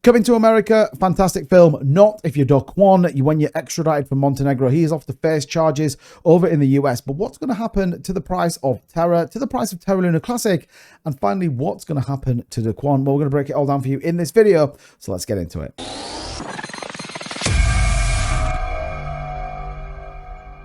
Coming to America, fantastic film. Not if you're Kwon, when you're extradited from Montenegro. He is off to face charges over in the US. But what's going to happen to the price of Terra, to the price of Terraluna Classic? And finally, what's going to happen to Kwon? Well, we're going to break it all down for you in this video. So let's get into it.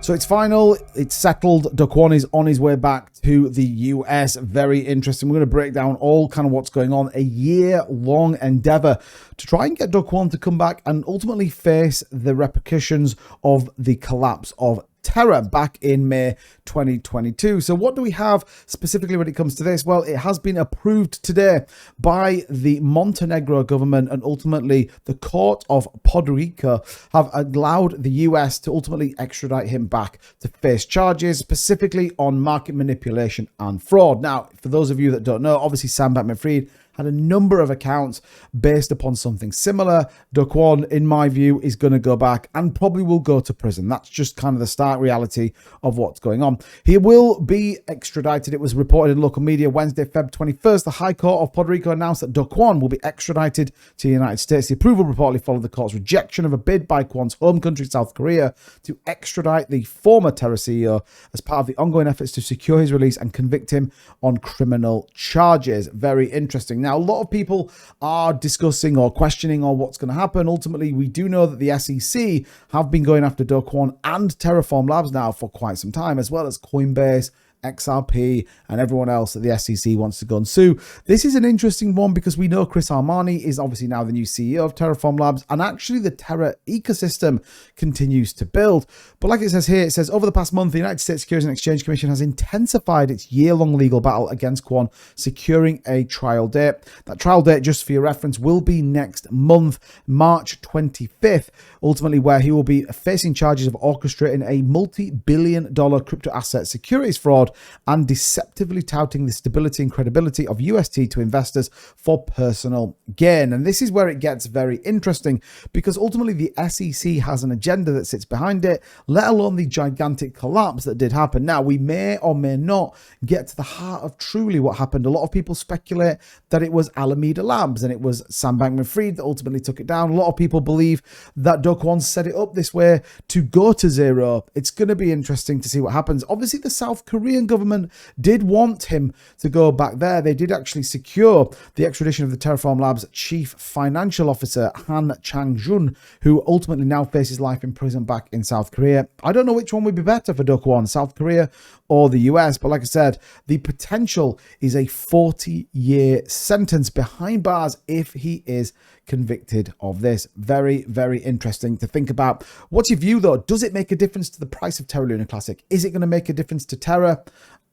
So it's final, it's settled. Kwon is on his way back to the US. Very interesting. We're going to break down all kind of what's going on. A year-long endeavor to try and get Kwon to come back and ultimately face the repercussions of the collapse of Terra back in May 2022. So what do we have specifically when it comes to this? Well, it has been approved today by the Montenegro government, and ultimately the court of Puerto Rico have allowed the US to ultimately extradite him back to face charges, specifically on market manipulation and fraud. Now, for those of you that don't know, obviously Sam Bankman-Fried had a number of accounts based upon something similar. Kwon, in my view, is going to go back and probably will go to prison. That's just kind of the stark reality of what's going on. He will be extradited. It was reported in local media Wednesday, Feb 21st. The High Court of Puerto Rico announced that Kwon will be extradited to the United States. The approval reportedly followed the court's rejection of a bid by Kwon's home country, South Korea, to extradite the former Terra CEO as part of the ongoing efforts to secure his release and convict him on criminal charges. Very interesting. Now, a lot of people are discussing or questioning what's going to happen. Ultimately, we do know that the SEC have been going after Kwon and Terraform Labs now for quite some time, as well as Coinbase, XRP, and everyone else that the SEC wants to go and sue. This is an interesting one because we know Chris Armanii is obviously now the new CEO of Terraform Labs, and actually the Terra ecosystem continues to build. But like it says here, it says, over the past month, the United States Securities and Exchange Commission has intensified its year-long legal battle against Kwon, securing a trial date. That trial date, just for your reference, will be next month, March 25th, ultimately where he will be facing charges of orchestrating a multi-billion-dollar crypto asset securities fraud and deceptively touting the stability and credibility of UST to investors for personal gain. And this is where it gets very interesting, because ultimately the SEC has an agenda that sits behind it, let alone the gigantic collapse that did happen. Now, we may or may not get to the heart of truly what happened. A lot of people speculate that it was Alameda Labs and it was Sam Bankman-Fried that ultimately took it down. A lot of people believe that Kwon set it up this way to go to zero. It's going to be interesting to see what happens. Obviously, the South Korean government did want him to go back there. They did actually secure the extradition of the Terraform Labs chief financial officer, Han Chang-jun, who ultimately now faces life in prison back in South Korea. I don't know which one would be better for Kwon, South Korea or the US, but like I said, the potential is a 40-year sentence behind bars if he is convicted of this. Very, very interesting to think about. What's your view, though? Does it make a difference to the price of Terraluna Classic? Is it going to make a difference to Terra?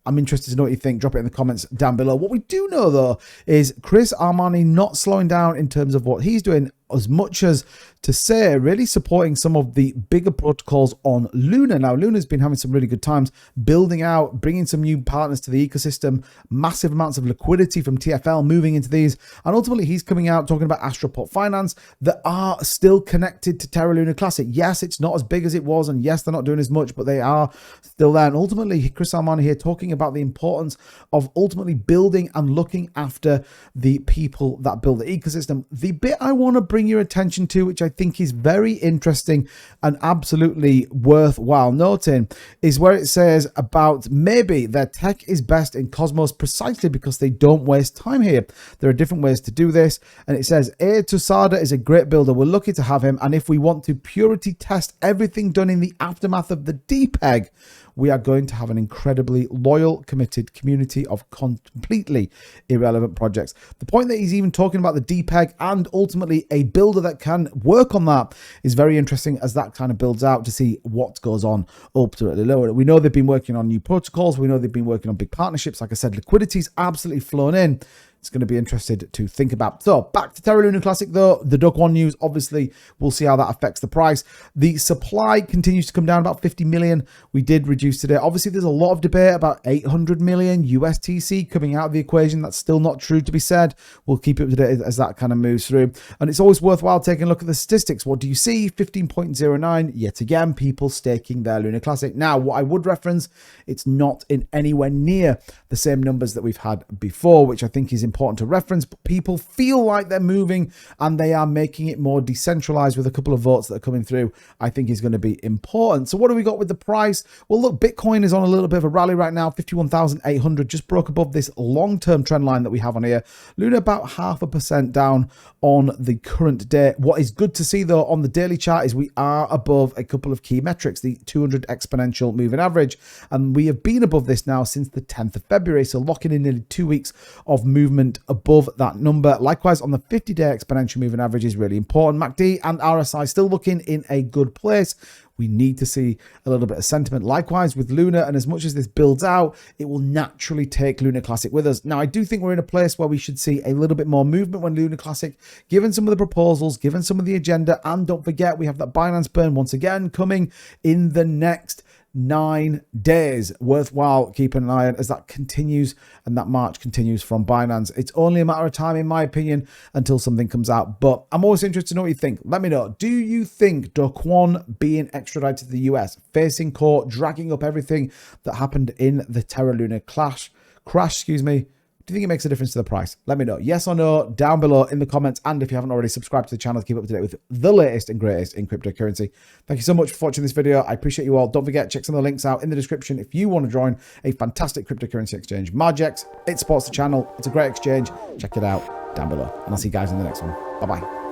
I'm interested to know what you think. Drop it in the comments down below. What we do know, though, is Chris Armanii not slowing down in terms of what he's doing, as much as to say really supporting some of the bigger protocols on Luna. Now, Luna's been having some really good times building out, bringing some new partners to the ecosystem, massive amounts of liquidity from TFL moving into these, and ultimately he's coming out talking about Astroport Finance that are still connected to Terraluna Classic. Yes, it's not as big as it was, and yes, they're not doing as much, but they are still there. And ultimately, Chris Armanii here talking about the importance of ultimately building and looking after the people that build the ecosystem. The bit I want to bring your attention to, which I think is very interesting and absolutely worthwhile noting, is where it says about maybe their tech is best in Cosmos precisely because they don't waste time here. There are different ways to do this, and it says Tusada is a great builder. We're lucky to have him, and if we want to purity test everything done in the aftermath of the DPEG, we are going to have an incredibly loyal, committed community of completely irrelevant projects. The point that he's even talking about the DPEG and ultimately a builder that can work on that is very interesting, as that kind of builds out to see what goes on ultimately lower. We know they've been working on new protocols. We know they've been working on big partnerships. Like I said, liquidity's absolutely flown in. It's going to be interested to think about. So back to Terraluna Classic, though. The Kwon news, obviously, we'll see how that affects the price. The supply continues to come down about 50 million. We did reduce today. Obviously, there's a lot of debate about 800 million USTC coming out of the equation. That's still not true to be said. We'll keep it up to date as that kind of moves through. And it's always worthwhile taking a look at the statistics. What do you see? 15.09. Yet again, people staking their Luna Classic. Now, what I would reference, it's not in anywhere near the same numbers that we've had before, which I think is important important to reference, but people feel like they're moving and they are making it more decentralized with a couple of votes that are coming through. I think is going to be important. So what do we got with the price? Well, look, Bitcoin is on a little bit of a rally right now. 51,800 just broke above this long-term trend line that we have on here. Luna about 0.5% down on the current day. What is good to see though on the daily chart is we are above a couple of key metrics, the 200 exponential moving average, and we have been above this now since the 10th of February, so locking in nearly 2 weeks of movement above that number. Likewise on the 50-day exponential moving average is really important. MACD and RSI still looking in a good place. We need to see a little bit of sentiment. Likewise with Luna, and as much as this builds out, it will naturally take Luna Classic with us. Now, I do think we're in a place where we should see a little bit more movement when Luna Classic, given some of the proposals, given some of the agenda, and don't forget, we have that Binance burn once again coming in the next 9 days. Worthwhile keeping an eye on as that continues and that march continues from Binance. It's only a matter of time, in my opinion, until something comes out. But I'm always interested to know what you think. Let me know. Do you think Kwon being extradited to the US, facing court, dragging up everything that happened in the Terra Luna crash, do you think it makes a difference to the price? Let me know. Yes or no down below in the comments. And if you haven't already, subscribed to the channel to keep up to date with the latest and greatest in cryptocurrency. Thank you so much for watching this video. I appreciate you all. Don't forget, check some of the links out in the description if you want to join a fantastic cryptocurrency exchange, Margex. It supports the channel. It's a great exchange. Check it out down below. And I'll see you guys in the next one. Bye-bye.